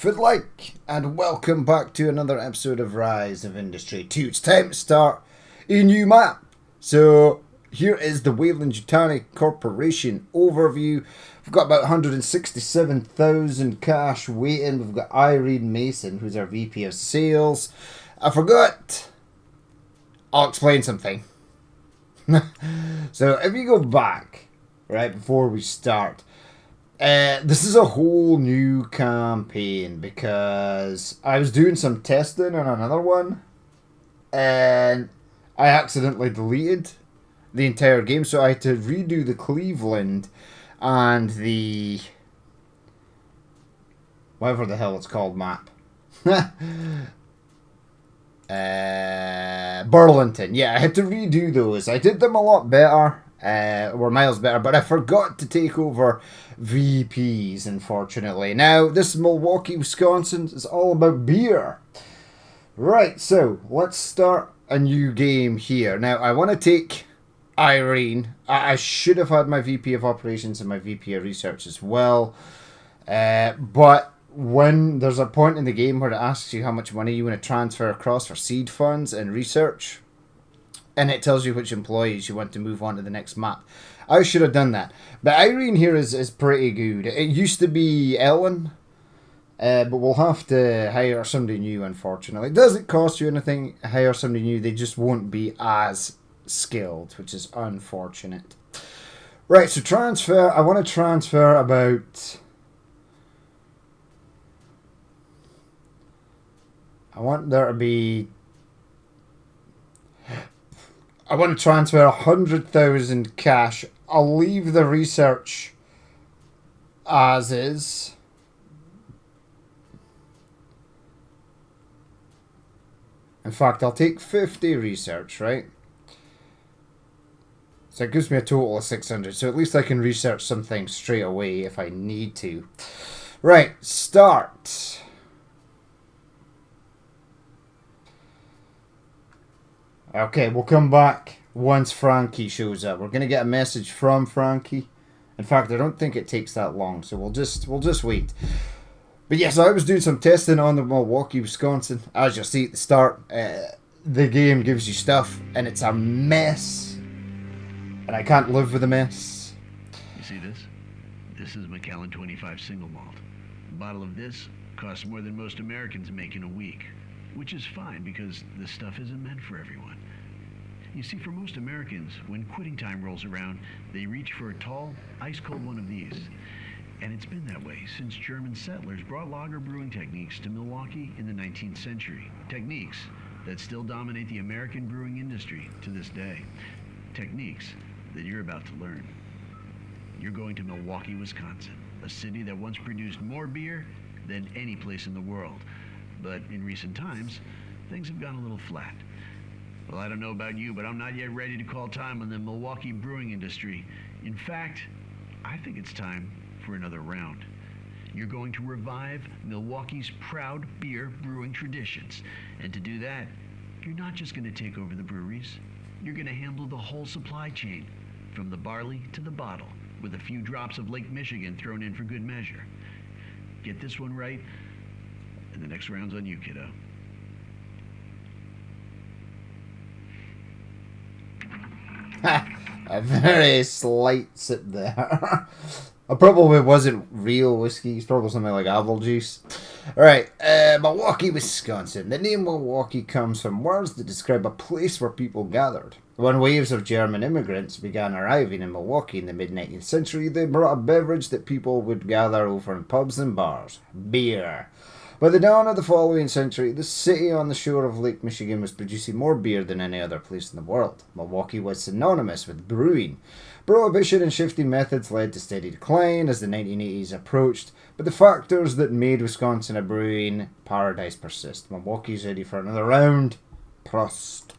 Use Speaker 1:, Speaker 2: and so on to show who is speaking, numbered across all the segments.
Speaker 1: for the like, and welcome back to another episode of Rise of Industry 2. It's time to start a new map. So here is the Weyland-Yutani Corporation overview. We've got about 167,000 cash waiting. We've got Irene Mason, who's our VP of Sales. I forgot. I'll explain something. So if you go back, right, before we start, this is a whole new campaign because I was doing some testing on another one and I accidentally deleted the entire game, so I had to redo the Cleveland and the whatever the hell it's called map. Burlington. Yeah, I had to redo those. I did them a lot better. Were miles better, but I forgot to take over VPs, unfortunately. Now, this Milwaukee, Wisconsin is all about beer. Right, so let's start a new game here. Now, I want to take Irene. I should have had my VP of Operations and my VP of Research as well. But when there's a point in the game where it asks you how much money you want to transfer across for seed funds and research, and it tells you which employees you want to move on to the next map. I should have done that. But Irene here is pretty good. It used to be Ellen, but we'll have to hire somebody new, unfortunately. It doesn't cost you anything to hire somebody new. They just won't be as skilled, which is unfortunate. Right, so transfer. I want to transfer about... I want there to be... I want to transfer 100,000 cash. I'll leave the research as is. In fact, I'll take 50 research, right? So it gives me a total of 600. So at least I can research something straight away if I need to. Right, start. Okay, we'll come back once Frankie shows up. We're gonna get a message from Frankie. In fact, I don't think it takes that long, so we'll just wait. But yes, I was doing some testing on the Milwaukee, Wisconsin. As you'll see at the start, the game gives you stuff, and it's a mess, and I can't live with a mess.
Speaker 2: You see this? This is Macallan 25 single malt. A bottle of this costs more than most Americans make in a week, which is fine because this stuff isn't meant for everyone. You see, for most Americans, when quitting time rolls around, they reach for a tall, ice-cold one of these. And it's been that way since German settlers brought lager brewing techniques to Milwaukee in the 19th century. Techniques that still dominate the American brewing industry to this day. Techniques that you're about to learn. You're going to Milwaukee, Wisconsin, a city that once produced more beer than any place in the world. But in recent times, things have gone a little flat. Well, I don't know about you, but I'm not yet ready to call time on the Milwaukee brewing industry. In fact, I think it's time for another round. You're going to revive Milwaukee's proud beer brewing traditions. And to do that, you're not just going to take over the breweries. You're going to handle the whole supply chain, from the barley to the bottle, with a few drops of Lake Michigan thrown in for good measure. Get this one right, and the next round's on you, kiddo.
Speaker 1: A very slight sip there. It probably wasn't real whiskey. It's probably something like apple juice. Alright, Milwaukee, Wisconsin. The name Milwaukee comes from words that describe a place where people gathered. When waves of German immigrants began arriving in Milwaukee in the mid-19th century, they brought a beverage that people would gather over in pubs and bars: beer. By the dawn of the following century, the city on the shore of Lake Michigan was producing more beer than any other place in the world. Milwaukee was synonymous with brewing. Prohibition and shifting methods led to steady decline as the 1980s approached, but the factors that made Wisconsin a brewing paradise persist. Milwaukee's ready for another round. Prost.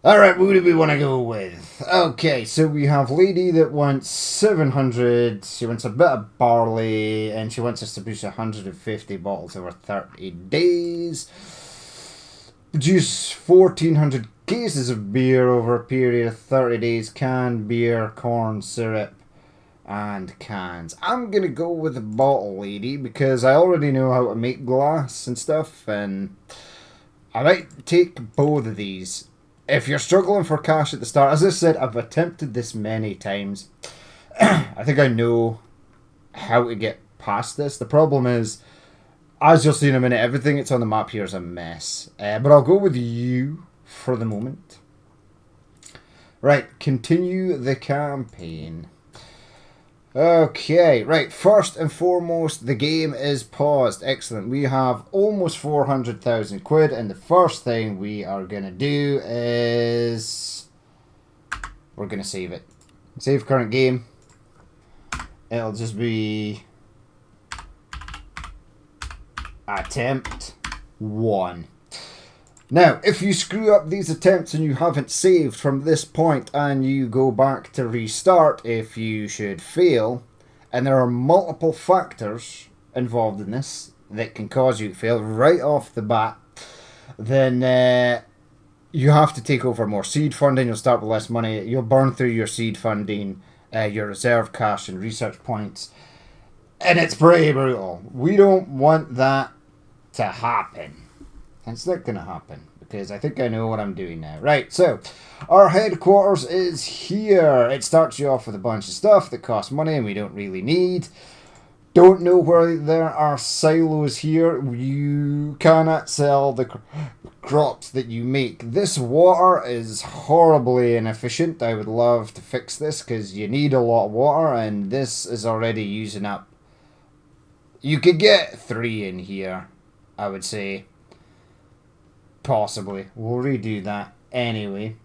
Speaker 1: Alright, who do we want to go with? Okay, so we have Lady that wants 700, she wants a bit of barley, and she wants us to produce 150 bottles over 30 days. Produce 1,400 cases of beer over a period of 30 days, canned beer, corn syrup, and cans. I'm going to go with the bottle lady because I already know how to make glass and stuff, and I might take both of these. If you're struggling for cash at the start, as I said, I've attempted this many times. I think I know how to get past this. The problem is, as you'll see in a minute, everything that's on the map here is a mess. But I'll go with you for the moment. Right, continue the campaign. Okay, right, first and foremost, the game is paused. Excellent. We have almost 400,000 quid, and the first thing we are going to do is we're going to save it. Save current game. It'll just be attempt 1. Now, if you screw up these attempts and you haven't saved from this point and you go back to restart, if you should fail, and there are multiple factors involved in this that can cause you to fail right off the bat, then you have to take over more seed funding. You'll start with less money. You'll burn through your seed funding, your reserve cash and research points, and it's pretty brutal. We don't want that to happen. It's not going to happen because I think I know what I'm doing now. Right, so our headquarters is here. It starts you off with a bunch of stuff that costs money and we don't really need. Don't know where there are silos here. You cannot sell the crops that you make. This water is horribly inefficient. I would love to fix this because you need a lot of water and this is already using up. You could get 3 in here, I would say. Possibly. We'll redo that anyway.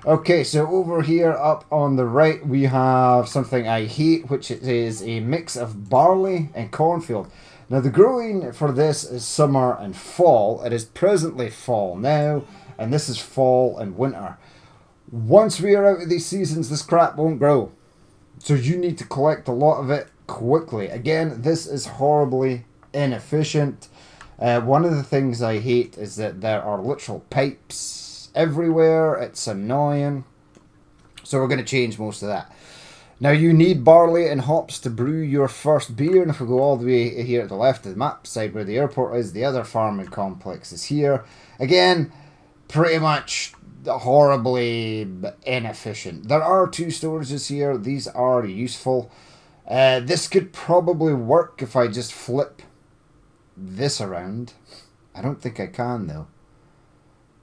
Speaker 1: Okay, so over here up on the right we have something I hate, which is a mix of barley and cornfield. Now the growing for this is summer and fall. It is presently fall now, and this is fall and winter. Once we are out of these seasons, this crap won't grow. So you need to collect a lot of it quickly. Again, this is horribly inefficient. One of the things I hate is that there are literal pipes everywhere. It's annoying. So we're going to change most of that. Now you need barley and hops to brew your first beer. And if we go all the way here to the left of the map, side where the airport is, the other farming complex is here. Again, pretty much horribly inefficient. There are 2 storages here. These are useful. This could probably work if I just flip this around. I don't think I can though.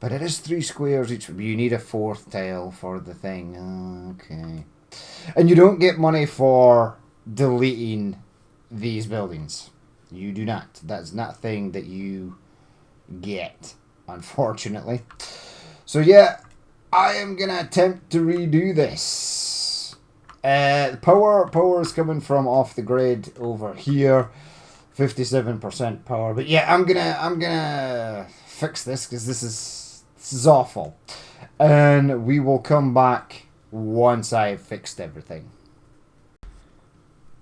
Speaker 1: But it is 3 squares each. You need a 4th tile for the thing. Okay. And you don't get money for deleting these buildings. You do not. That's not a thing that you get, unfortunately. So yeah, I am going to attempt to redo this. Power is coming from off the grid over here. 57% power, but yeah, I'm gonna fix this because this is awful, and we will come back once I've fixed everything.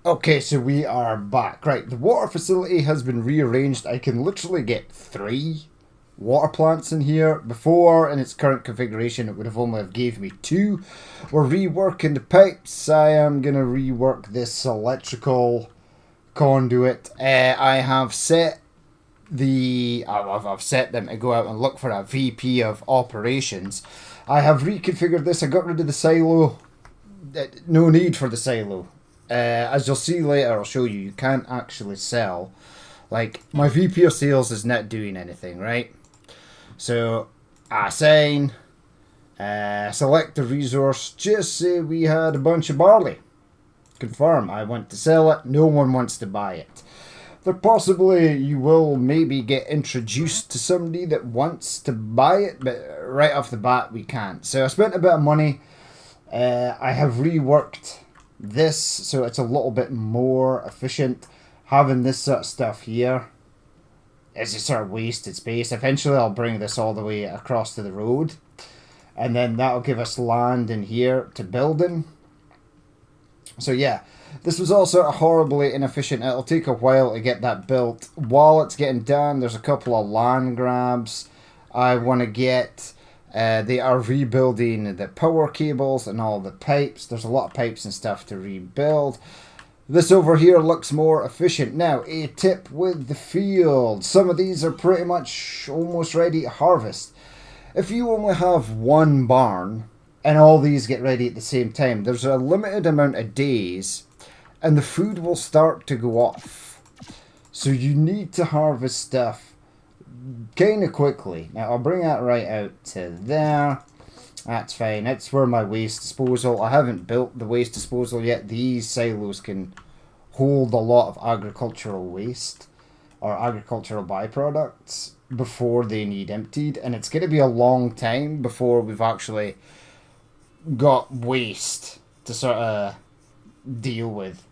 Speaker 1: Okay, so we are back. Right, the water facility has been rearranged. I can literally get 3 water plants in here. Before, in its current configuration, it would have only have gave me 2. We're reworking the pipes. I am gonna rework this electrical conduit. I have set I've set them to go out and look for a VP of operations. I have reconfigured this. I got rid of the silo. No need for the silo. As you'll see later, I'll show you, you can't actually sell. Like, my VP of sales is not doing anything, right? So, assign, select a resource, just say we had a bunch of barley. Confirm, I want to sell it, no one wants to buy it. But possibly you will maybe get introduced to somebody that wants to buy it, but right off the bat we can't. So I spent a bit of money. I have reworked this so it's a little bit more efficient. Having this sort of stuff here is just sort of wasted space. Eventually I'll bring this all the way across to the road, and then that'll give us land in here to build in. So yeah, this was also horribly inefficient. It'll take a while to get that built. While it's getting done, there's a couple of land grabs I want to get. They are rebuilding the power cables and all the pipes. There's a lot of pipes and stuff to rebuild. This over here looks more efficient. Now, a tip with the field. Some of these are pretty much almost ready to harvest. If you only have one barn and all these get ready at the same time, there's a limited amount of days and the food will start to go off. So you need to harvest stuff kind of quickly. Now I'll bring that right out to there. That's fine. That's where my waste disposal. I haven't built the waste disposal yet. These silos can hold a lot of agricultural waste or agricultural byproducts before they need emptied, and it's going to be a long time before we've actually got waste to sort of deal with.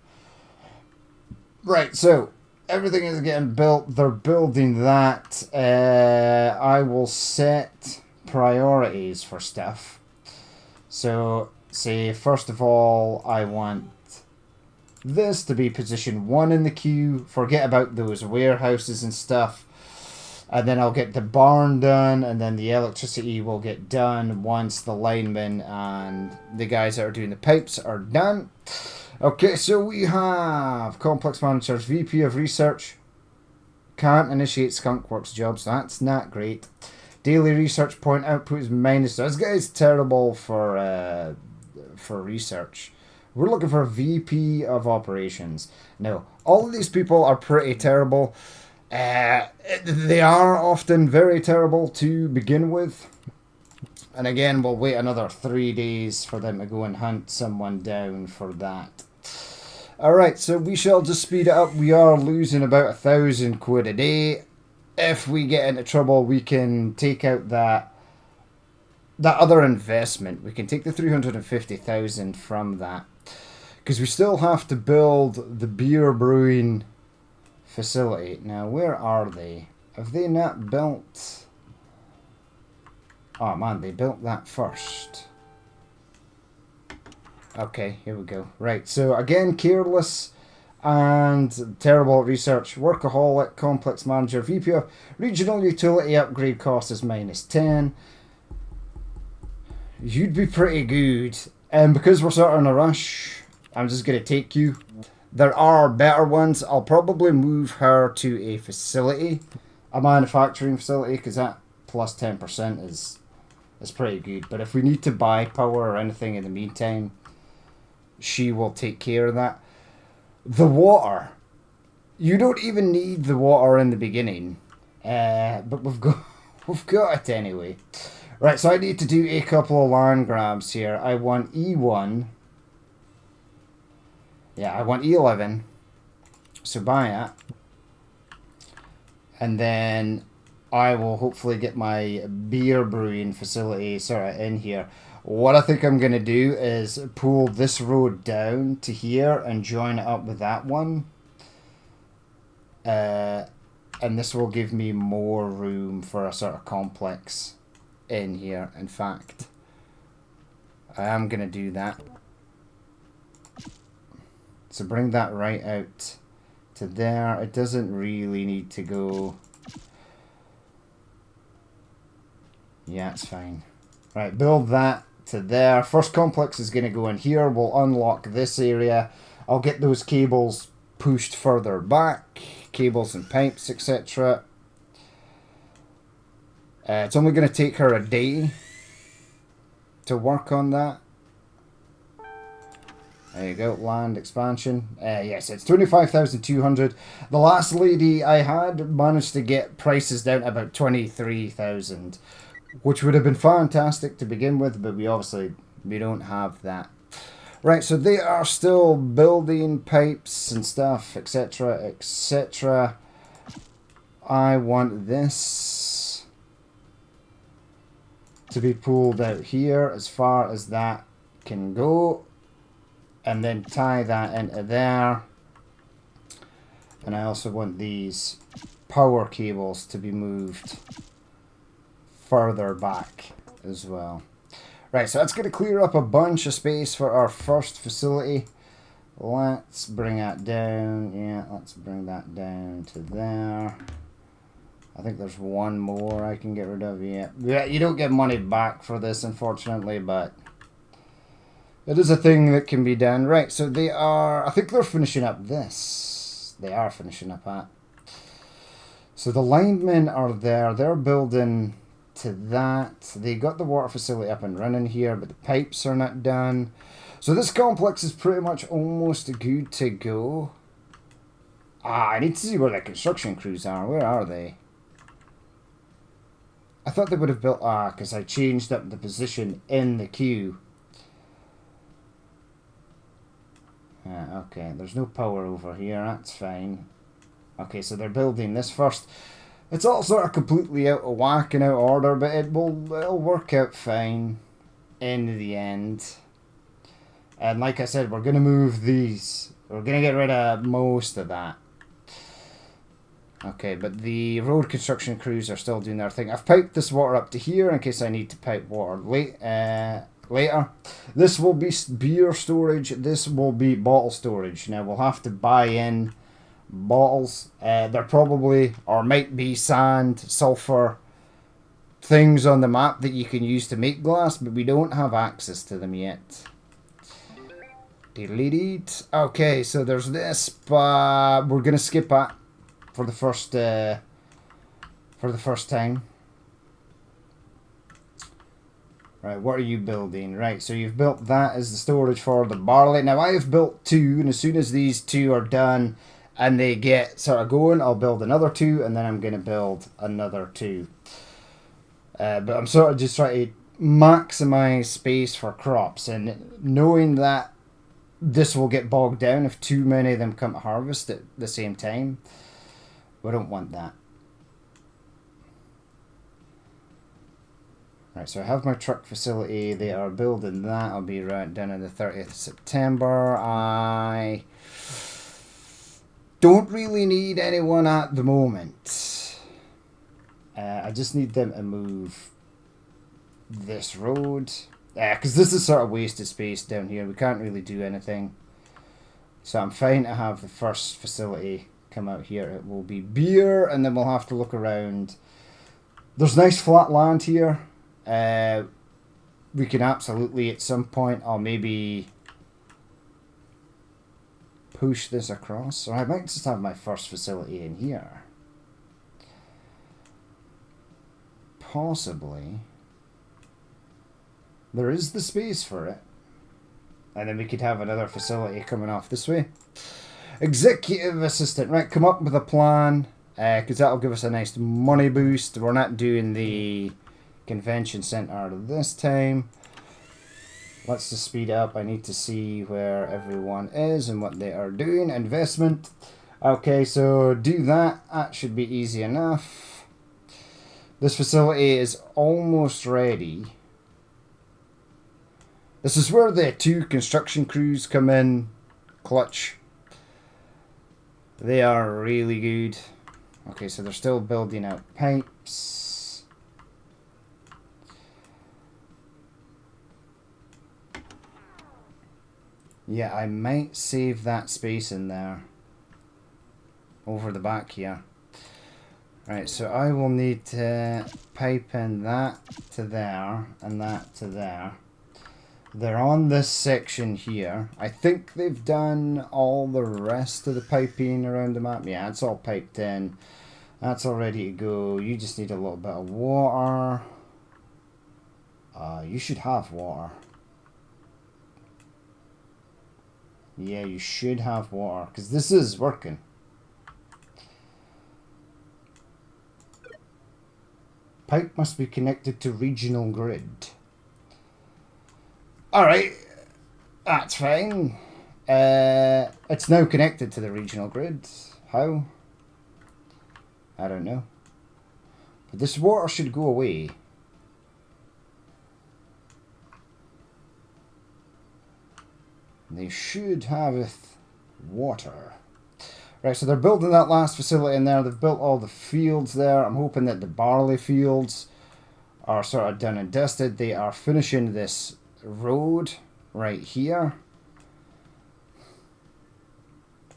Speaker 1: Right, so everything is getting built. They're building that. I will set priorities for stuff. So, say, first of all, I want this to be position 1 in the queue. Forget about those warehouses and stuff. And then I'll get the barn done, and then the electricity will get done once the linemen and the guys that are doing the pipes are done. Okay, so we have Complex Managers, VP of Research. Can't initiate Skunkworks jobs, that's not great. Daily research point output is minus. This guy's terrible for research. We're looking for a VP of Operations. Now, all of these people are pretty terrible. They are often very terrible to begin with. And again, we'll wait another 3 days for them to go and hunt someone down for that. Alright, so we shall just speed it up. We are losing about 1,000 quid a day. If we get into trouble, we can take out that other investment. We can take the 350,000 from that. Because we still have to build the beer brewing facility. Now, where are they? Have they not built... Oh man, they built that first. Okay, here we go. Right, so again, careless and terrible at research. Workaholic, complex manager, VP of regional utility upgrade cost is minus 10. You'd be pretty good. And because we're sort of in a rush, I'm just going to take you. There are better ones. I'll probably move her to a facility, a manufacturing facility, because that plus 10% is pretty good. But if we need to buy power or anything in the meantime, she will take care of that. The water. You don't even need the water in the beginning. But we've got it anyway. Right, so I need to do a couple of land grabs here. I want E1. Yeah, I want E11. So buy it. And then I will hopefully get my beer brewing facility sort of in here. What I think I'm going to do is pull this road down to here and join it up with that one. And this will give me more room for a sort of complex in here. In fact, I am going to do that. So bring that right out to there. It doesn't really need to go... Yeah, it's fine. Right, build that to there. First complex is going to go in here. We'll unlock this area. I'll get those cables pushed further back. Cables and pipes, etc. It's only going to take her a day to work on that. There you go, land expansion. Yes, it's 25,200. The last lady I had managed to get prices down to about 23,000. Which would have been fantastic to begin with, but we don't have that. Right, so they are still building pipes and stuff, etc., etc. I want this to be pulled out here as far as that can go. And then tie that into there. And I also want these power cables to be moved further back as well. Right, so that's going to clear up a bunch of space for our first facility. Let's bring that down. Yeah, let's bring that down to there. I think there's one more I can get rid of. Yeah, you don't get money back for this, unfortunately, but it is a thing that can be done. Right, so they are... I think they're finishing up this. They are finishing up that. So the linemen are there. They're building to that. They got the water facility up and running here, but the pipes are not done. So this complex is pretty much almost good to go. I need to see where the construction crews are. Where are they? I thought they would have built... because I changed up the position in the queue. Okay, there's no power over here. That's fine. Okay, so they're building this first. It's all sort of completely out of whack and out of order, but it'll work out fine in the end. And like I said, we're going to move these. We're going to get rid of most of that. Okay, but the road construction crews are still doing their thing. I've piped this water up to here in case I need to pipe water later. This will be beer storage. This will be bottle storage. Now, we'll have to buy in bottles. There probably, or might be sand, sulfur, things on the map that you can use to make glass, but we don't have access to them yet. Delete. Okay, so there's this, but we're going to skip that for the first time. Right, what are you building? Right, so you've built that as the storage for the barley. Now I have built 2, and as soon as these 2 are done and they get sort of going, I'll build another 2, and then I'm going to build another 2. But I'm sort of just trying to maximize space for crops, and knowing that this will get bogged down if too many of them come to harvest at the same time. We don't want that. Right, so I have my truck facility. They are building that. I'll be right done on the 30th of September. I don't really need anyone at the moment. I just need them to move this road. Because this is sort of wasted space down here. We can't really do anything. So I'm fine to have the first facility come out here. It will be beer, and then we'll have to look around. There's nice flat land here. We can absolutely at some point, or maybe push this across. Or I might just have my first facility in here. Possibly. There is the space for it. And then we could have another facility coming off this way. Executive assistant. Right, come up with a plan. Because that'll give us a nice money boost. We're not doing the convention center this time. Let's just speed up. I need to see where everyone is and what they are doing. Investment. Okay, so do that. That should be easy enough. This facility is almost ready. This is where the 2 construction crews come in. Clutch. They are really good. Okay, so they're still building out pipes. Yeah, I might save that space in there. Over the back here. Right, so I will need to pipe in that to there and that to there. They're on this section here. I think they've done all the rest of the piping around the map. Yeah, it's all piped in. That's all ready to go. You just need a little bit of water. You should have water. Yeah, you should have water, because this is working. Pipe must be connected to regional grid. Alright, that's fine. It's now connected to the regional grid. How? I don't know. But this water should go away. They should have water. Right, so they're building that last facility in there. They've built all the fields there. I'm hoping that the barley fields are sort of done and dusted. They are finishing this road right here.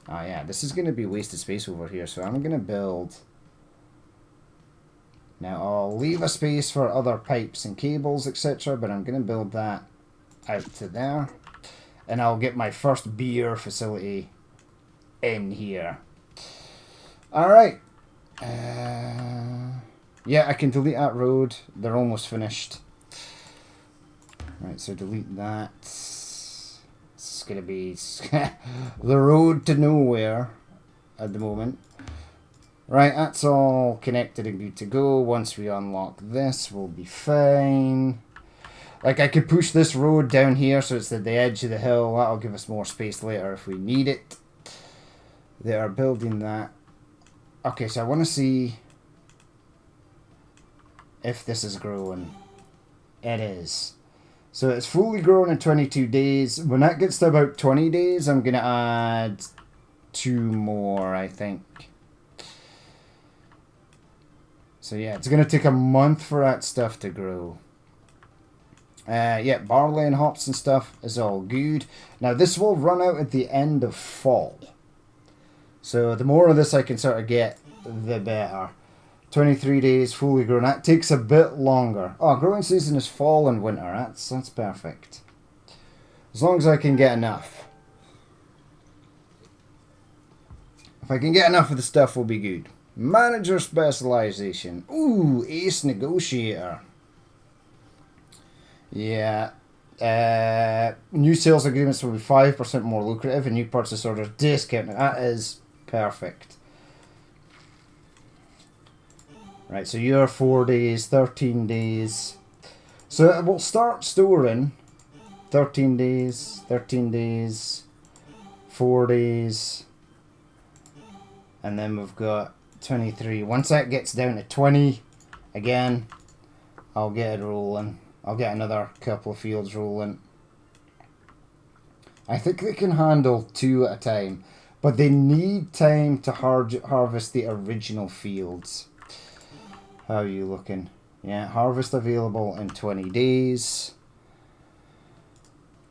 Speaker 1: Oh yeah, this is going to be wasted space over here, so I'm going to build Now I'll leave a space for other pipes and cables, etc. But I'm going to build that out to there. And I'll get my first beer facility in here. Alright. Yeah, I can delete that road. They're almost finished. Right, so delete that. It's going to be the road to nowhere at the moment. Right, that's all connected and good to go. Once we unlock this, we'll be fine. Like, I could push this road down here so it's at the edge of the hill. That'll give us more space later if we need it. They are building that. Okay, so I want to see if this is growing. It is. So it's fully grown in 22 days. When that gets to about 20 days, I'm going to add 2 more, I think. So yeah, it's going to take a month for that stuff to grow. Yeah, barley and hops and stuff is all good. Now this will run out at the end of fall. So the more of this I can sort of get, the better. 23 days, fully grown. That takes a bit longer. Oh, growing season is fall and winter. That's perfect. As long as I can get enough. If I can get enough of the stuff, we'll be good. Manager specialization. Ooh, ace negotiator. Yeah. New sales agreements will be 5% more lucrative and new purchase orders discounted. That is perfect. Right, so you're 4 days, 13 days. So we'll start storing 13 days, 13 days, 4 days. And then we've got 23. Once that gets down to 20, again, I'll get it rolling. I'll get another couple of fields rolling. I think they can handle 2 at a time, but they need time to harvest the original fields. How are you looking? Yeah, harvest available in 20 days.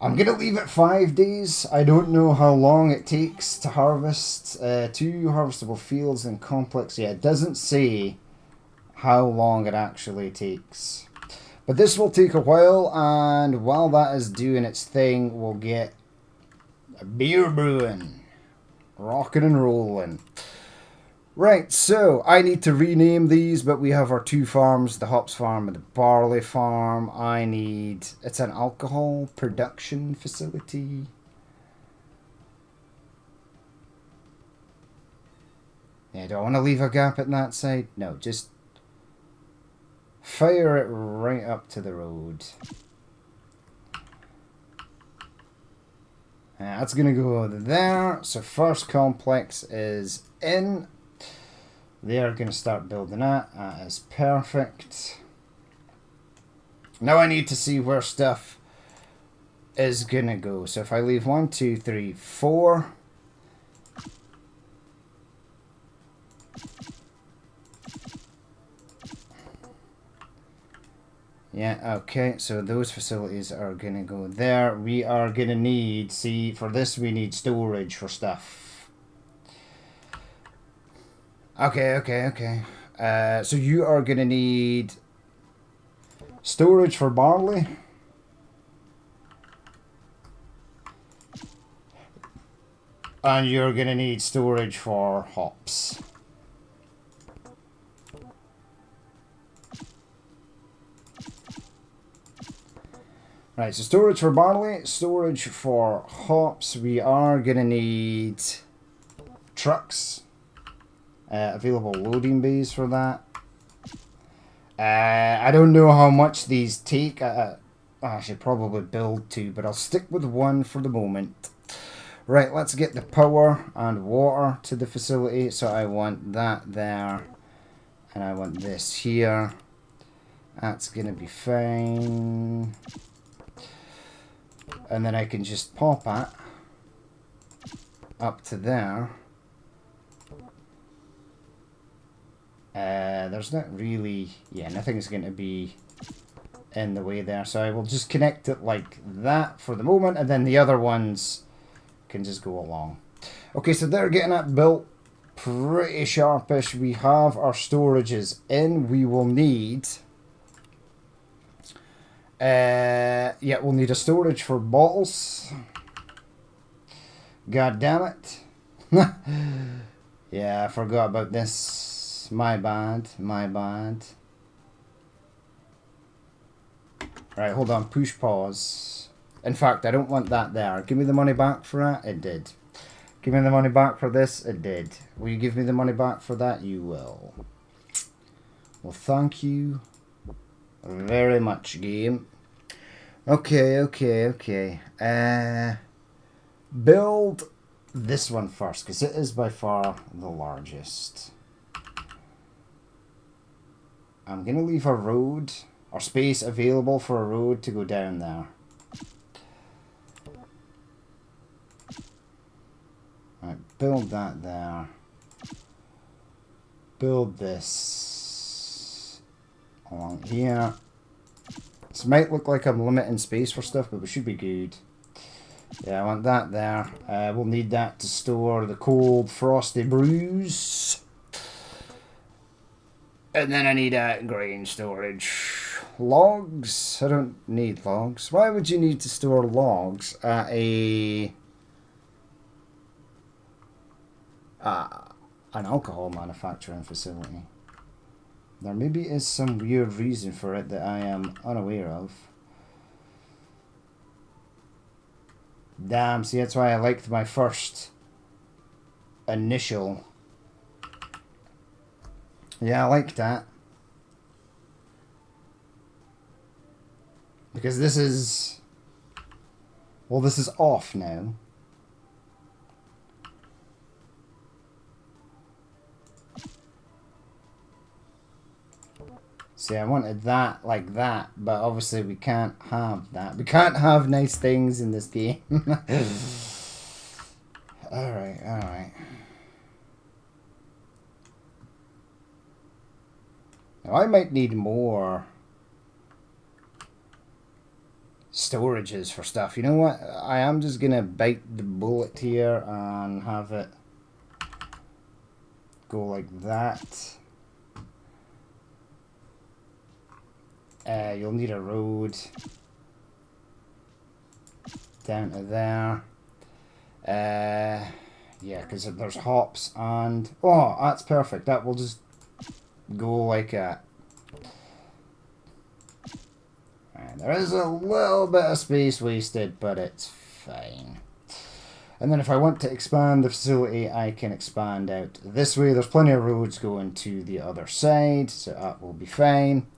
Speaker 1: I'm going to leave it 5 days. I don't know how long it takes to harvest 2 harvestable fields in complex. Yeah, it doesn't say how long it actually takes. But this will take a while, and while that is doing its thing, we'll get a beer brewing. Rocking and rolling. Right, so I need to rename these, but we have our 2 farms, the hops farm and the barley farm. It's an alcohol production facility. Yeah, do I want to leave a gap at that side? No, just fire it right up to the road. That's going to go there. So first complex is in. They are going to start building that. That is perfect. Now I need to see where stuff is going to go. So if I leave 1, 2, 3, 4. Yeah, okay. So those facilities are going to go there. We are going to need, see, for this we need storage for stuff. Okay. So you are going to need storage for barley. And you're going to need storage for hops. Right, so storage for barley, storage for hops. We are going to need trucks. Available loading bays for that. I don't know how much these take. I should probably build 2, but I'll stick with 1 for the moment. Right, let's get the power and water to the facility. So I want that there, and I want this here. That's going to be fine. And then I can just pop it up to there. There's not really, nothing's going to be in the way there. So I will just connect it like that for the moment, and then the other ones can just go along. Okay, so they're getting that built. pretty sharpish. We have our storages in. We will need... yeah, we'll need a storage for bottles. God damn it. Yeah, I forgot about this. My bad. My bad. Right, hold on. Push pause. In fact, I don't want that there. Give me the money back for that? It did. Give me the money back for this? It did. Will you give me the money back for that? You will. Well, thank you very much, game. Okay. Build this one first, because it is by far the largest. I'm going to leave a road, or space available for a road to go down there. Right, build that there. Build this along here. This might look like I'm limiting space for stuff, but we should be good. Yeah, I want that there. We'll need that to store the cold frosty brews. And then I need grain storage. Logs? I don't need logs. Why would you need to store logs at an alcohol manufacturing facility? There maybe is some weird reason for it that I am unaware of. Damn, see, that's why I liked my first initial. Yeah, I like that. Because this is... Well, this is off now. See, I wanted that like that, but obviously we can't have that. We can't have nice things in this game. Alright. Now I might need more storages for stuff. You know what? I am just gonna bite the bullet here and have it go like that. You'll need a road down to there. Yeah, because there's hops and... Oh, that's perfect. That will just go like that. And there is a little bit of space wasted, but it's fine. And then if I want to expand the facility, I can expand out this way. There's plenty of roads going to the other side, so that will be fine.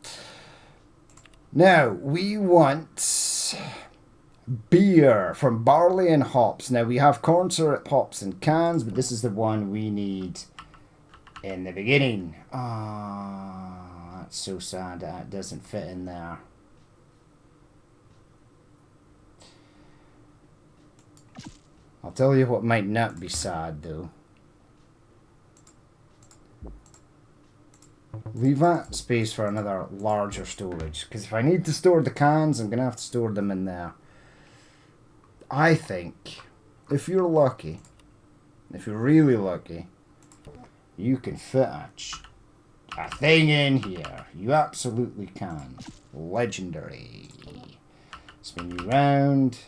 Speaker 1: Now, we want beer from barley and hops. Now, we have corn syrup, hops, and cans, but this is the one we need in the beginning. Ah, that's so sad that it doesn't fit in there. I'll tell you what might not be sad, though. Leave that space for another larger storage. Because if I need to store the cans, I'm going to have to store them in there. I think, if you're lucky, if you're really lucky, you can fit a thing in here. You absolutely can. Legendary. Spin you round.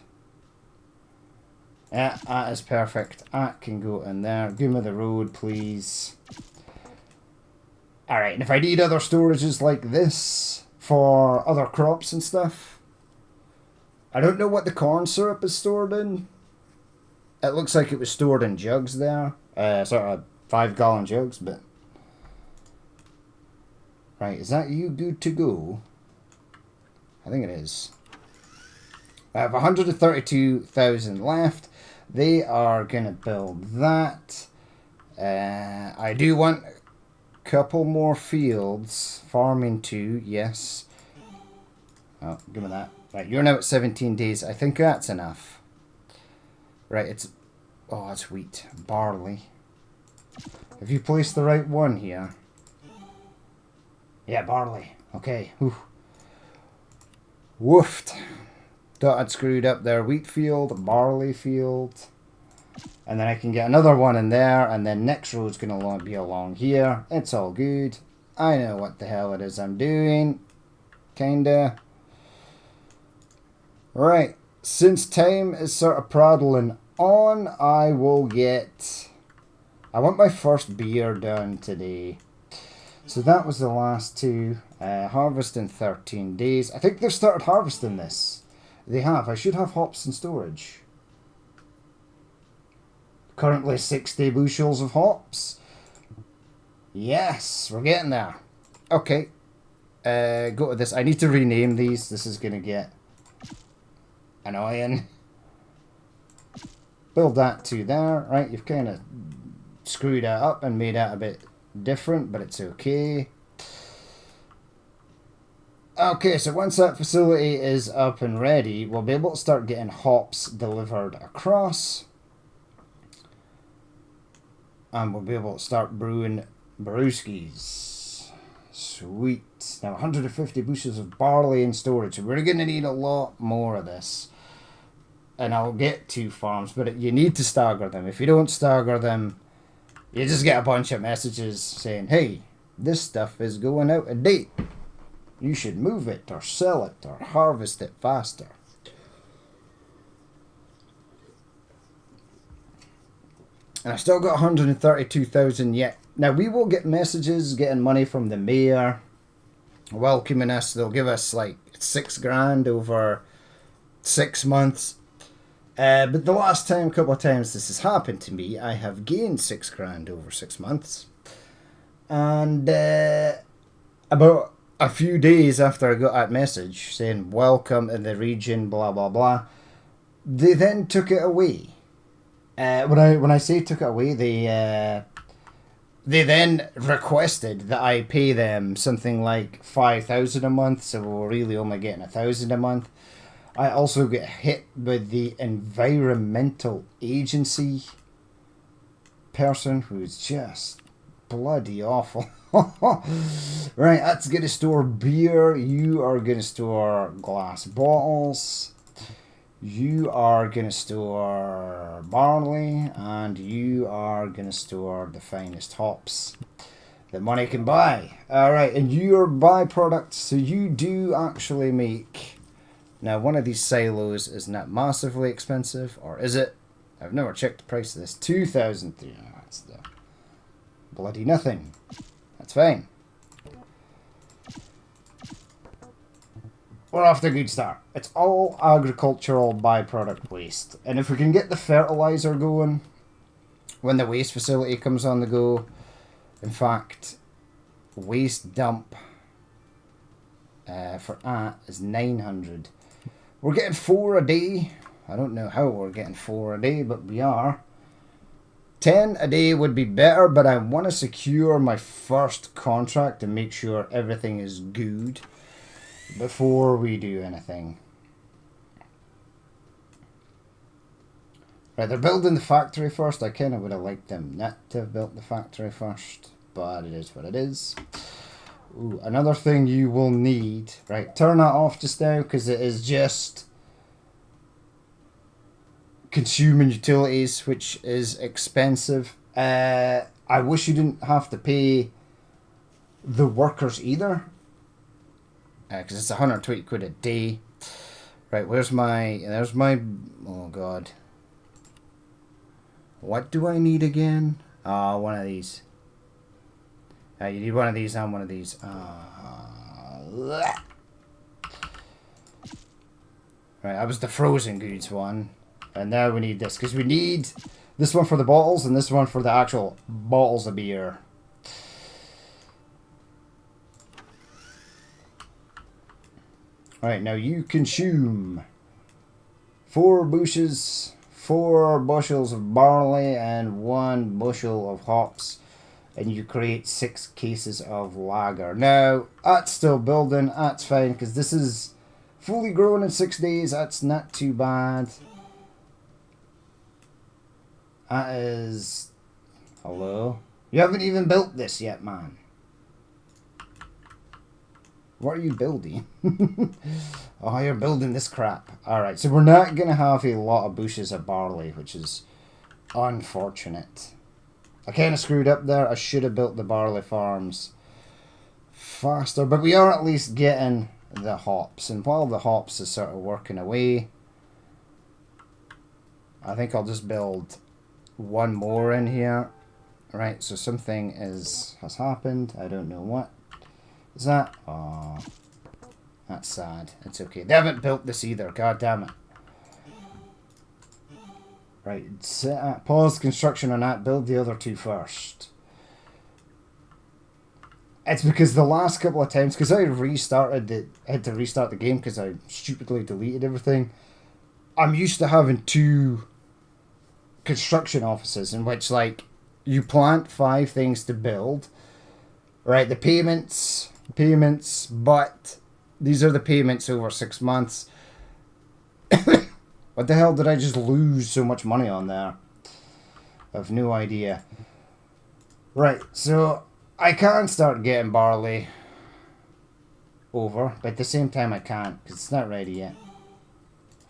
Speaker 1: Yeah, that is perfect. That can go in there. Give me the road, please. Alright, and if I need other storages like this for other crops and stuff, I don't know what the corn syrup is stored in. It looks like it was stored in jugs there. Sort of 5-gallon jugs, but... Right, is that you good to go? I think it is. I have 132,000 left. They are going to build that. I do want... couple more fields. Farming 2, yes. Oh, give me that. Right, you're now at 17 days. I think that's enough. Right, it's... Oh, it's wheat. Barley. Have you placed the right one here? Yeah, barley. Okay. Whew. Woofed. Thought I'd screwed up there. Wheat field, barley field. And then I can get another one in there, and then next row is going to be along here. It's all good. I know what the hell it is I'm doing. Kinda. Right. Since time is sort of prattling on, I will get... I want my first beer done today. So that was the last two. Harvest in 13 days. I think they've started harvesting this. They have. I should have hops in storage. Currently 60 bushels of hops. Yes, we're getting there. Okay. Go to this. I need to rename these. This is going to get annoying. Build that to there. Right, you've kind of screwed that up and made that a bit different, but it's okay. Okay, so once that facility is up and ready, we'll be able to start getting hops delivered across. And we'll be able to start brewing brewskis. Sweet. Now 150 bushels of barley in storage. So we're going to need a lot more of this. And I'll get 2 farms, but you need to stagger them. If you don't stagger them, you just get a bunch of messages saying, hey, this stuff is going out of date. You should move it or sell it or harvest it faster. And I still got 132,000 yet. Now we will get messages getting money from the mayor welcoming us. They'll give us like $6,000 over 6 months. But the last time, couple of times this has happened to me, I have gained $6,000 over 6 months. And about a few days after I got that message saying welcome in the region, blah blah blah, they then took it away. When I say took it away, they then requested that I pay them something like 5,000 a month, so we're really only getting 1,000 a month. I also get hit with the environmental agency person who's just bloody awful. Right, that's going to store beer. You are going to store glass bottles. You are going to store barley. And you are going to store the finest hops that money can buy. Alright, and your byproducts, so you do actually make... Now, one of these silos is not massively expensive, or is it? I've never checked the price of this. 2,000. Yeah, that's the bloody nothing. That's fine. We're off to a good start. It's all agricultural byproduct waste. And if we can get the fertilizer going when the waste facility comes on the go, in fact, waste dump for that is 900. We're getting 4 a day. I don't know how we're getting 4 a day, but we are. 10 a day would be better, but I want to secure my first contract and make sure everything is good before we do anything. Right, they're building the factory first. I kind of would have liked them not to have built the factory first, but it is what it is. Ooh, another thing you will need. Right, turn that off just now because it is just consuming utilities, which is expensive. I wish you didn't have to pay the workers either, because it's 120 quid a day. Right, there's my, oh god. What do I need again? One of these. You need one of these and one of these. Right, that was the frozen goods one. And now we need this, because we need this one for the bottles and this one for the actual bottles of beer. Alright, now you consume 4 bushels of barley and 1 bushel of hops, and you create 6 cases of lager. Now, that's still building, that's fine, because this is fully grown in 6 days, that's not too bad. That is... Hello? You haven't even built this yet, man. What are you building? Oh, you're building this crap. Alright, so we're not going to have a lot of bushes of barley, which is Unfortunate. I kind of screwed up there. I should have built the barley farms faster. But we are at least getting the hops. And while the hops is sort of working away, I think I'll just build one more in here. Right, so something has happened. I don't know what. Is that? Oh, that's sad. It's okay. They haven't built this either. God damn it. Right, pause construction on that. Build the other two first. It's because the last couple of times, because I had to restart the game because I stupidly deleted everything. I'm used to having 2 construction offices in which, like, you plant 5 things to build. Right, the payments, but these are the payments over 6 months. What the hell did I just lose so much money on there? I've no idea. Right, so I can start getting barley over, but at the same time I can't, because it's not ready yet.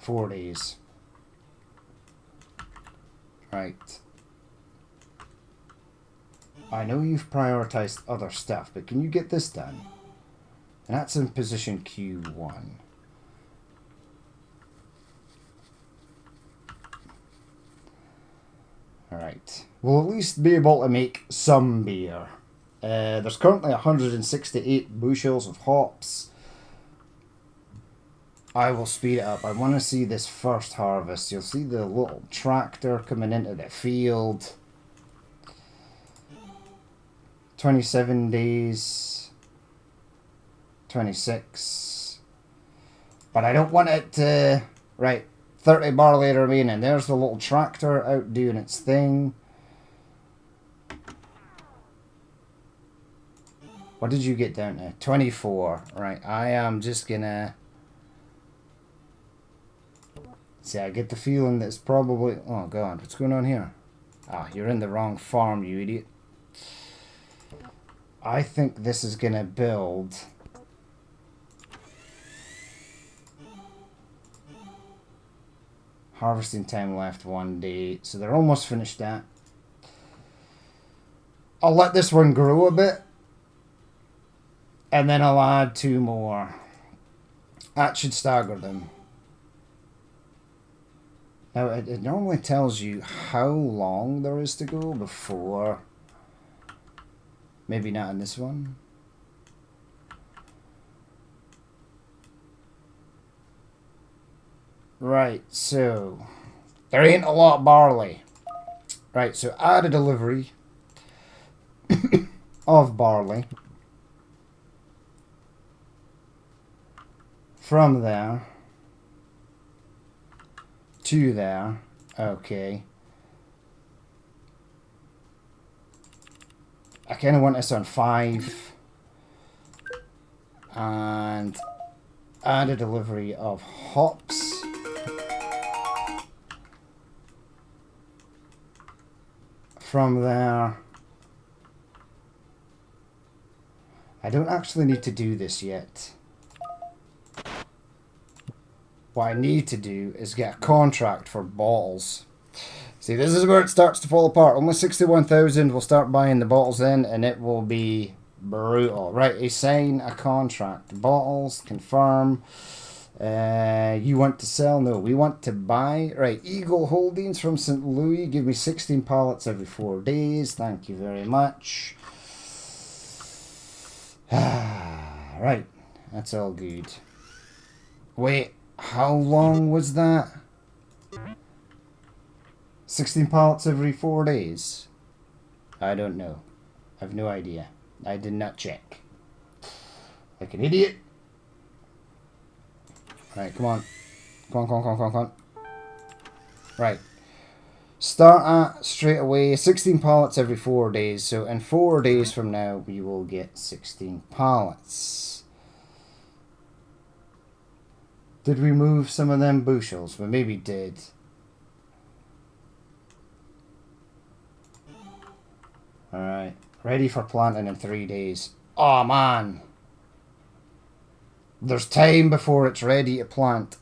Speaker 1: 4 days. Right. I know you've prioritized other stuff, but can you get this done? And that's in position Q1. Alright. We'll at least be able to make some beer. There's currently 168 bushels of hops. I will speed it up. I want to see this first harvest. You'll see the little tractor coming into the field. 27 days. 26. But I don't want it to... Right. 30 barley remaining. There's the little tractor out doing its thing. What did you get down to? 24. Right. I am just gonna... See, I get the feeling that it's probably... Oh, God. What's going on here? Ah, you're in the wrong farm, you idiot. I think this is gonna build... Harvesting time left 1 day. So they're almost finished that. I'll let this one grow a bit. And then I'll add 2 more. That should stagger them. Now, it normally tells you how long there is to go before. Maybe not in this one. Right, so there ain't a lot of barley. Right, so add a delivery of barley from there to there. Okay. I kind of want this on 5 and add a delivery of hops. From there, I don't actually need to do this yet. What I need to do is get a contract for bottles. See, this is where it starts to fall apart. Almost 61,000. We'll start buying the bottles then, and it will be brutal. Right, assign a contract. Bottles, confirm. You want to sell? No, we want to buy. Right, Eagle Holdings from St. Louis. Give me 16 pallets every 4 days. Thank you very much. Right, that's all good. Wait, how long was that? 16 pallets every 4 days? I don't know. I have no idea. I did not check. Like an idiot. Right, come on. Come on. Right. Start at straight away 16 pallets every 4 days. So in 4 days from now, we will get 16 pallets. Did we move some of them bushels? We maybe did. Alright. Ready for planting in 3 days. Oh, man. There's time before it's ready to plant.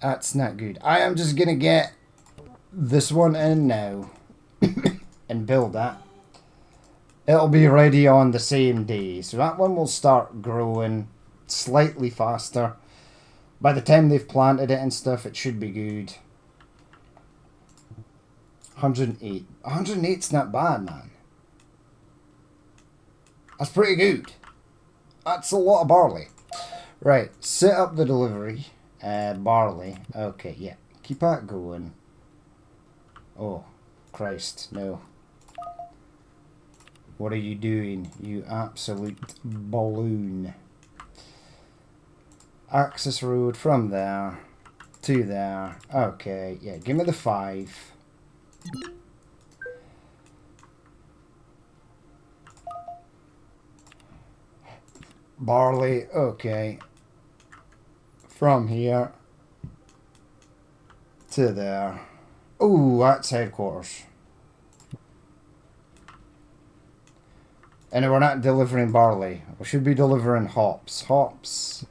Speaker 1: That's not good. I am just going to get this one in now and build that, it'll be ready on the same day. So that one will start growing slightly faster. By the time they've planted it and stuff, it should be good. 108. 108's not bad, man. That's pretty good. That's a lot of barley. Right, set up the delivery. Barley. Okay, yeah. Keep that going. Oh, Christ, no. What are you doing, you absolute balloon? Access road from there to there. Okay, yeah, give me the 5. Barley, okay. From here to there. Ooh, that's headquarters. And we're not delivering barley. We should be delivering hops. Hops.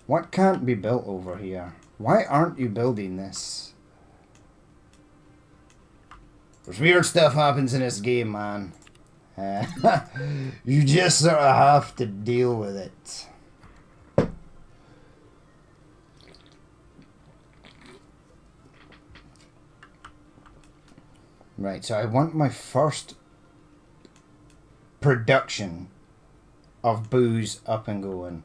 Speaker 1: What can't be built over here? Why aren't you building this? There's weird stuff happens in this game, man. You just sort of have to deal with it. Right, so I want my first production of booze up and going.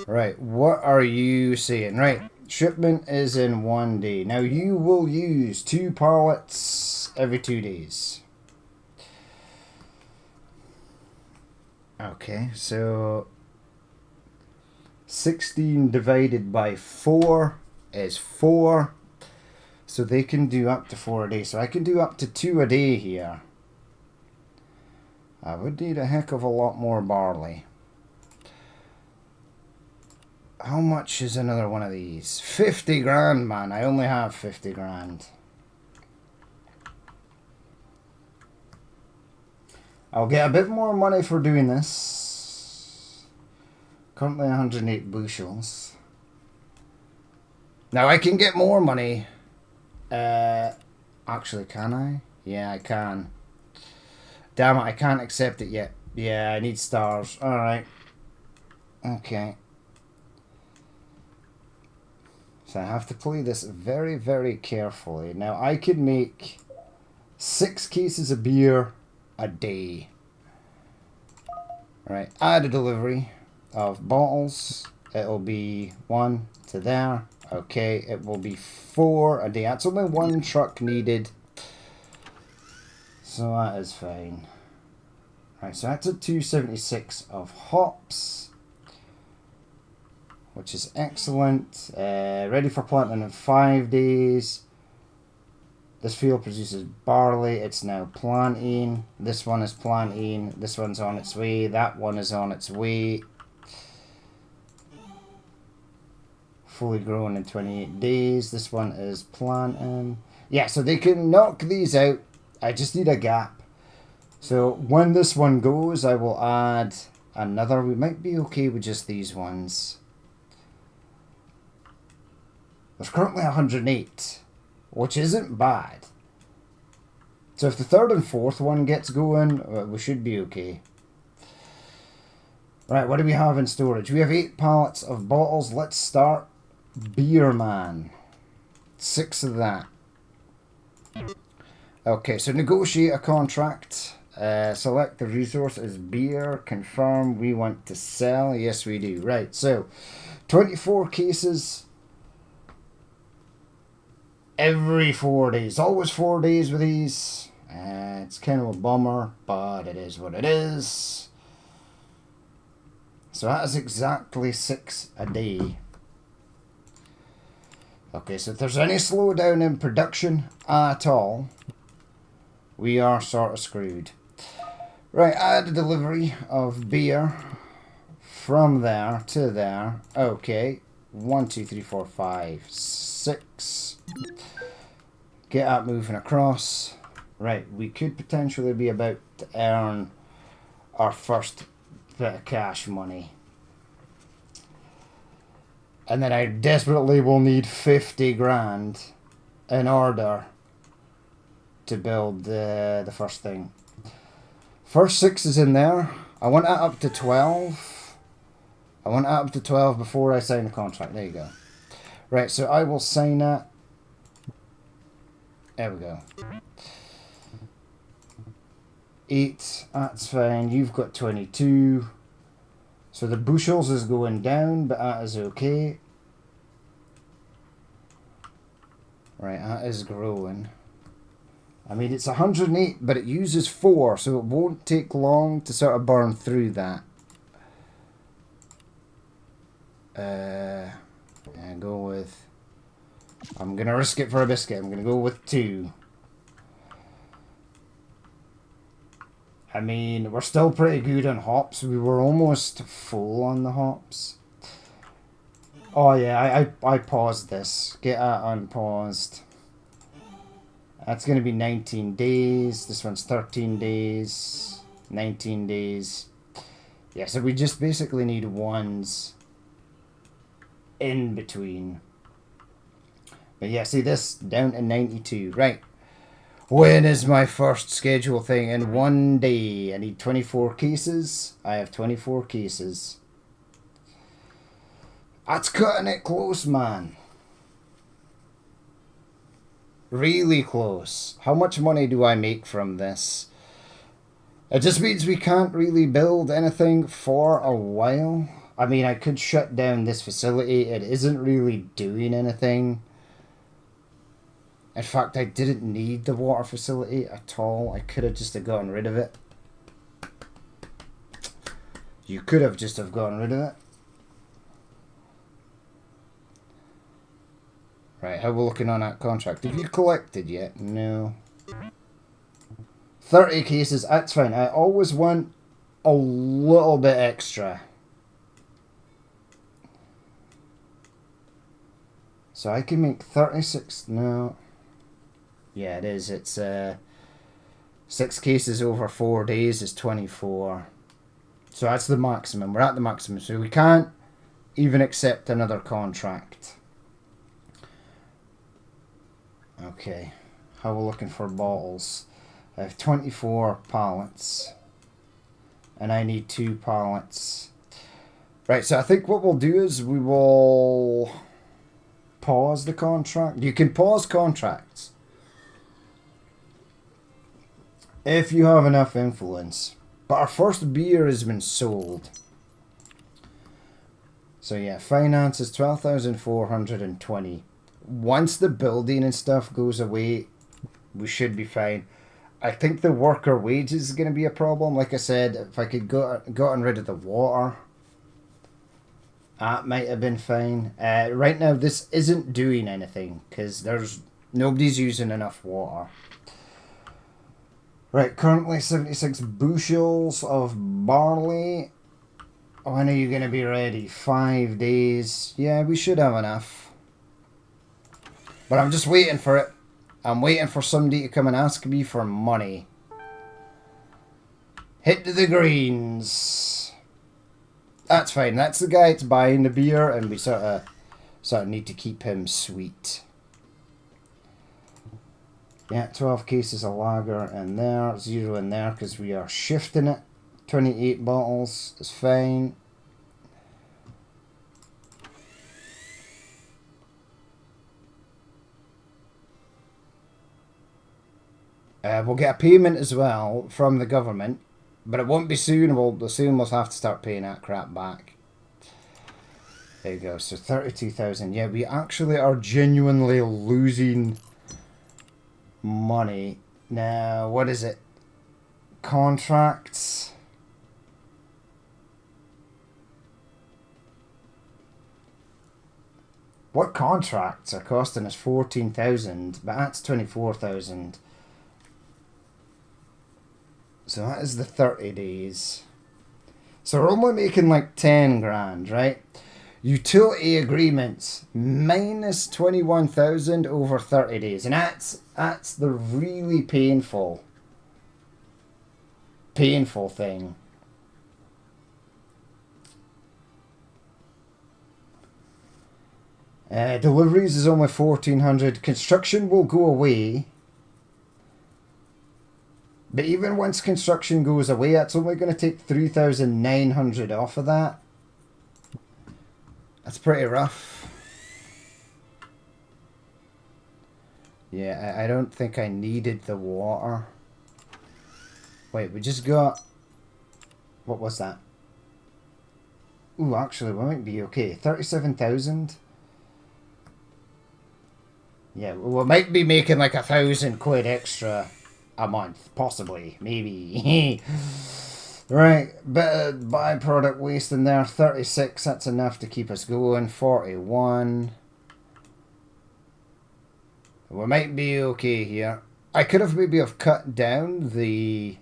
Speaker 1: Right, what are you saying? Right, shipment is in 1 day. Now you will use 2 pallets every 2 days. Okay, so 16 divided by 4 is 4. So they can do up to 4 a day. So I can do up to 2 a day here. I would need a heck of a lot more barley. How much is another one of these? 50 grand, man. I only have 50 grand. I'll get a bit more money for doing this. Currently 108 bushels. Now I can get more money. Actually, can I? Yeah, I can. Damn it, I can't accept it yet. Yeah, I need stars. Alright. Okay. So I have to play this very, very carefully. Now, I could make 6 cases of beer a day. Right, add a delivery of bottles. It'll be 1 to there. Okay, it will be 4 a day. That's only 1 truck needed. So that is fine. Right, so that's a 276 of hops, which is excellent. Ready for planting in 5 days. This field produces barley. It's now planting. This one is planting. This one's on its way. That one is on its way. Fully grown in 28 days. This one is planting. Yeah, so they can knock these out. I just need a gap. So when this one goes, I will add another. We might be okay with just these ones. There's currently 108, which isn't bad. So if the 3rd and 4th one gets going, we should be okay. Right, what do we have in storage? We have 8 pallets of bottles. Let's start. Beer man. 6 of that. Okay, so negotiate a contract. Select the resource as beer. Confirm we want to sell. Yes, we do. Right, so 24 cases every 4 days. Always 4 days with these. It's kind of a bummer, but it is what it is. So that is exactly 6 a day. Okay, so if there's any slowdown in production at all, we are sort of screwed. Right, add a delivery of beer from there to there. Okay, 1, 2, 3, 4, 5, 6. Get that moving across. Right, we could potentially be about to earn our first bit of cash money. And then I desperately will need 50 grand in order to build the first thing. First 6 is in there. I want that up to 12. I want that up to 12 before I sign the contract. There you go. Right, so I will sign that. There we go. 8, that's fine. You've got 22. So the bushels is going down, but that is okay. Right, that is growing. I mean, it's 108, but it uses 4, so it won't take long to sort of burn through that. And go with... I'm going to risk it for a biscuit. I'm going to go with 2. I mean, we're still pretty good on hops. We were almost full on the hops. Oh yeah, I paused this. Get that unpaused. That's going to be 19 days. This one's 13 days. 19 days. Yeah, so we just basically need ones in between. But yeah, see this? Down to 92. Right. When is my first schedule thing? In 1 day. I need 24 cases. I have 24 cases. That's cutting it close, man. Really close. How much money do I make from this? It just means we can't really build anything for a while. I mean, I could shut down this facility. It isn't really doing anything. In fact, I didn't need the water facility at all. I could have just gotten rid of it. You could have just gotten rid of it. Right, how are we looking on that contract? Have you collected yet? No. 30 cases, that's fine. I always want a little bit extra. So I can make 36, no. Yeah, it is. It's 6 cases over 4 days is 24. So that's the maximum. We're at the maximum. So we can't even accept another contract. Okay. How are we looking for bottles? I have 24 pallets. And I need 2 pallets. Right, so I think what we'll do is we will pause the contract. You can pause contracts if you have enough influence. But our first beer has been sold. So yeah, finance is 12,420. Once the building and stuff goes away, we should be fine. I think the worker wages is going to be a problem. Like I said, if I could gotten rid of the water, that might have been fine. Right now, this isn't doing anything because nobody's using enough water. Right, currently 76 bushels of barley. When are you going to be ready? 5 days. Yeah, we should have enough. But I'm just waiting for it. I'm waiting for somebody to come and ask me for money. Hit the greens. That's fine. That's the guy that's buying the beer, and we sort of need to keep him sweet. Yeah, 12 cases of lager in there, 0 in there because we are shifting it. 28 bottles is fine. We'll get a payment as well from the government, but it won't be soon. We'll have to start paying that crap back. There you go. So 32,000. Yeah, we actually are genuinely losing money. Now, what is it? Contracts. What contracts are costing us 14,000, but that's 24,000. So that is the 30 days. So we're only making like 10 grand, right? Utility agreements minus 21,000 over 30 days. And that's the really painful thing. Deliveries is only 1,400. Construction will go away. But even once construction goes away, it's only going to take 3,900 off of that. That's pretty rough. Yeah, I don't think I needed the water. Wait, we just got... What was that? Ooh, actually, we might be okay. 37,000. Yeah, we might be making like 1,000 quid extra a month, possibly, maybe. Right, bit of byproduct waste in there. 36, that's enough to keep us going. 41. We might be okay here. I could have maybe have cut down the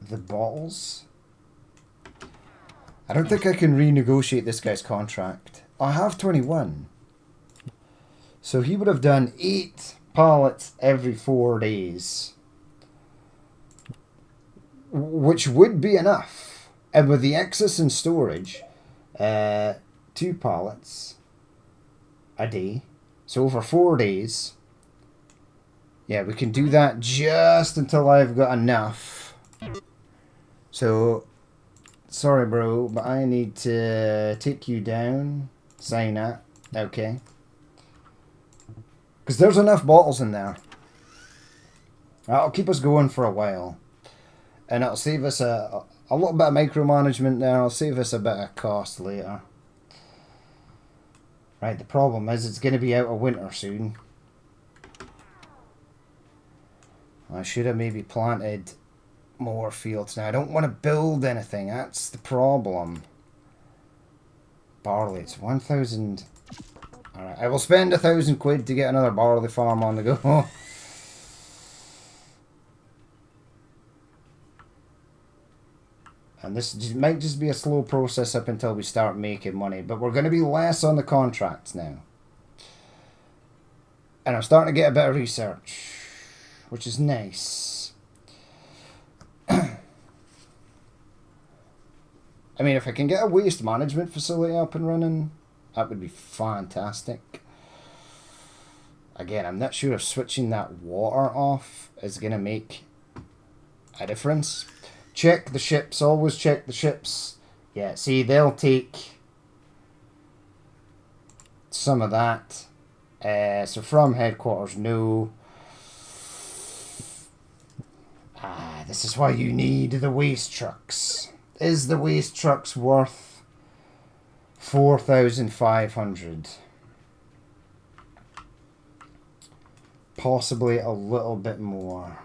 Speaker 1: bottles. I don't think I can renegotiate this guy's contract. I have 21. So he would have done 8 pallets every 4 days. Which would be enough. And with the excess in storage, 2 pallets a day. So over 4 days. Yeah, we can do that just until I've got enough. So, sorry bro, but I need to take you down. Sign that. Okay. Because there's enough bottles in there. That'll keep us going for a while. And it'll save us a little bit of micromanagement there. It'll save us a bit of cost later. Right, the problem is it's going to be out of winter soon. I should have maybe planted more fields. Now, I don't want to build anything. That's the problem. Barley, it's 1,000... Alright, I will spend 1,000 quid to get another barley farm on the go. And this might just be a slow process up until we start making money. But we're going to be less on the contracts now. And I'm starting to get a bit of research, which is nice. I mean, if I can get a waste management facility up and running, that would be fantastic. Again, I'm not sure if switching that water off is going to make a difference. Check the ships. Always check the ships. Yeah, see, they'll take some of that. So from headquarters, no. This is why you need the waste trucks. Is the waste trucks worth 4,500? Possibly a little bit more.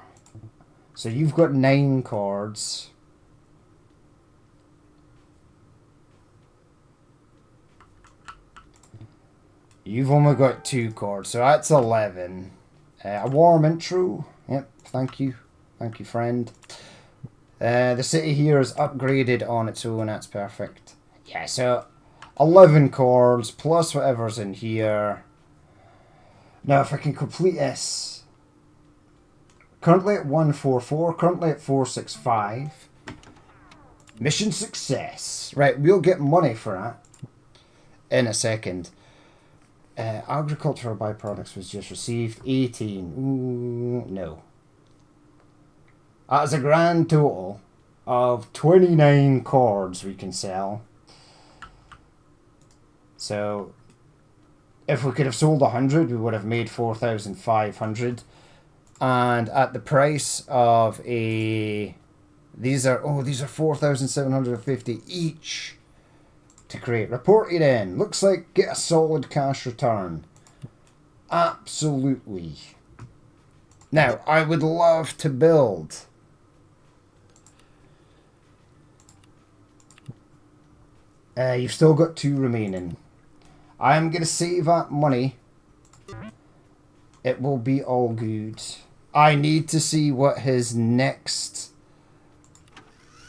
Speaker 1: So you've got 9 cards. You've only got 2 cards, so that's 11. A warm intro. Yep, thank you. Thank you, friend. The city here is upgraded on its own. That's perfect. Yeah, so 11 cards plus whatever's in here. Now, if I can complete this. Currently at 144. Currently at 465. Mission success. Right, we'll get money for that in a second. Agricultural byproducts was just received. 18. Ooh, no. That is a grand total of 29 cards we can sell. So, if we could have sold 100, we would have made 4,500. And at the price of a... These are 4,750 each to create. Report it in. Looks like get a solid cash return. Absolutely. Now, I would love to build... you've still got 2 remaining. I'm going to save that money. It will be all good. I need to see what his next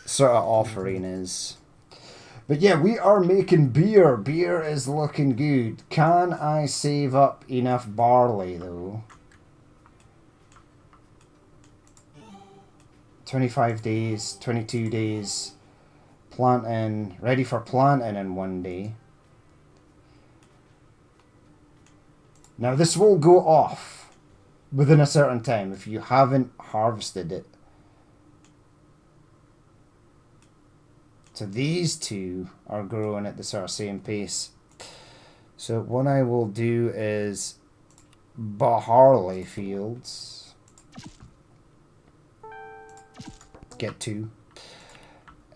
Speaker 1: sort of offering is. But yeah, we are making beer. Beer is looking good. Can I save up enough barley though? 25 days, 22 days. Planting, ready for planting in 1 day. Now this will go off within a certain time if you haven't harvested it. So these two are growing at the sort of same pace. So what I will do is barley fields. Get 2.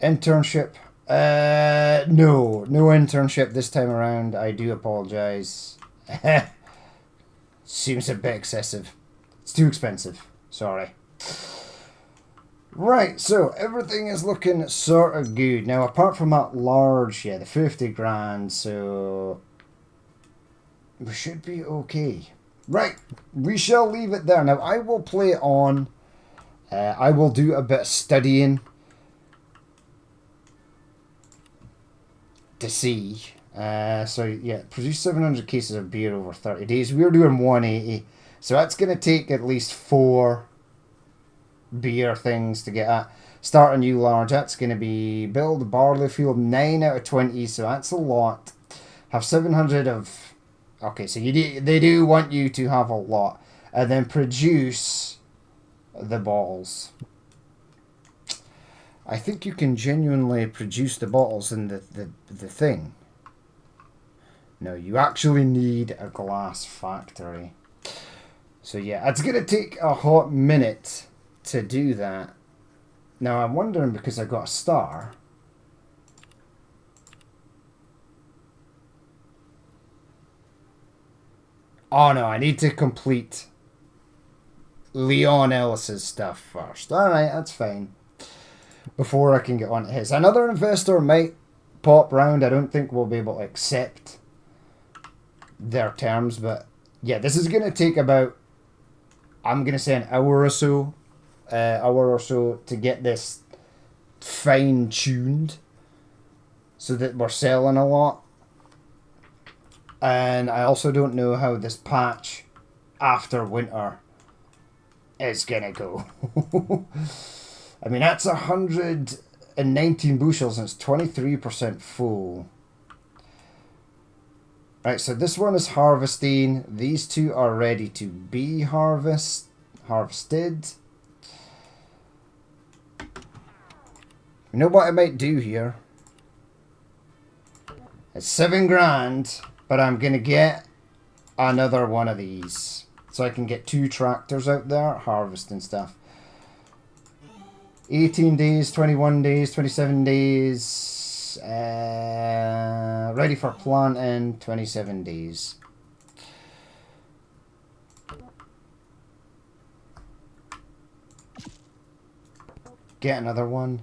Speaker 1: Internship. No internship this time around. I do apologize. Seems a bit excessive. It's too expensive. Sorry. Right, so everything is looking sort of good. Now, apart from that large, the 50 grand, so we should be okay. Right, we shall leave it there. Now, I will play on. I will do a bit of studying to see. Produce 700 cases of beer over 30 days. We're doing 180. So that's going to take at least 4 beer things to get at. Start a new large. That's going to be build a barley field, 9 out of 20. So that's a lot. Have 700 of... Okay, so they do want you to have a lot. And then produce the bottles. I think you can genuinely produce the bottles in the thing. No, you actually need a glass factory. So yeah, it's going to take a hot minute to do that. Now I'm wondering, because I got a star. Oh no, I need to complete Leon Ellis's stuff first. Alright, that's fine. Before I can get on to his. Another investor might pop round. I don't think we'll be able to accept their terms, but yeah, this is going to take about, I'm going to say, an hour or so to get this fine-tuned so that we're selling a lot. And I also don't know how this patch after winter is going to go. I mean, that's 119 bushels and it's 23% full. Right, so this one is harvesting. These two are ready to be harvested. You know what I might do here? It's 7 grand, but I'm going to get another one of these. So I can get 2 tractors out there harvesting stuff. 18 days, 21 days, 27 days. Ready for planting, 27 days. Get another one.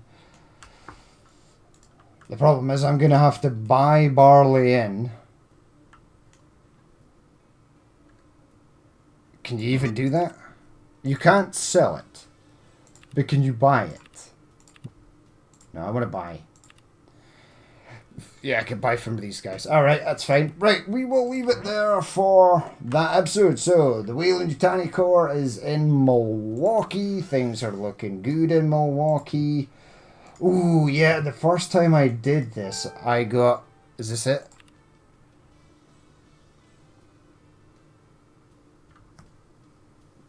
Speaker 1: The problem is I'm going to have to buy barley in. Can you even do that? You can't sell it. But can you buy it? No, I want to buy. Yeah, I can buy from these guys. Alright, that's fine. Right, we will leave it there for that episode. So, the Weyland-Yutani Corps is in Milwaukee. Things are looking good in Milwaukee. Ooh, yeah, the first time I did this, I got... Is this it?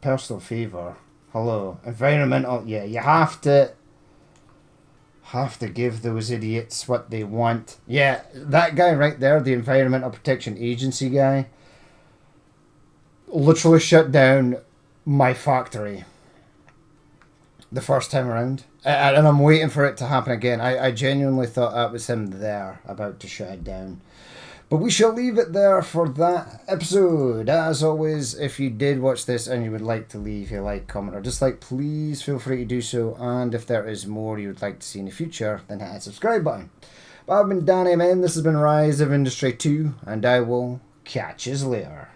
Speaker 1: Personal favor. Hello. Environmental... Yeah, you have to give those idiots what they want. Yeah, that guy right there, the Environmental Protection Agency guy, literally shut down my factory the first time around. And I'm waiting for it to happen again. I genuinely thought that was him there, about to shut it down. But we shall leave it there for that episode. As always, if you did watch this and you would like to leave a like, comment, or dislike, please feel free to do so. And if there is more you would like to see in the future, then hit that subscribe button. But I've been Danny, man. This has been Rise of Industry 2, and I will catch you later.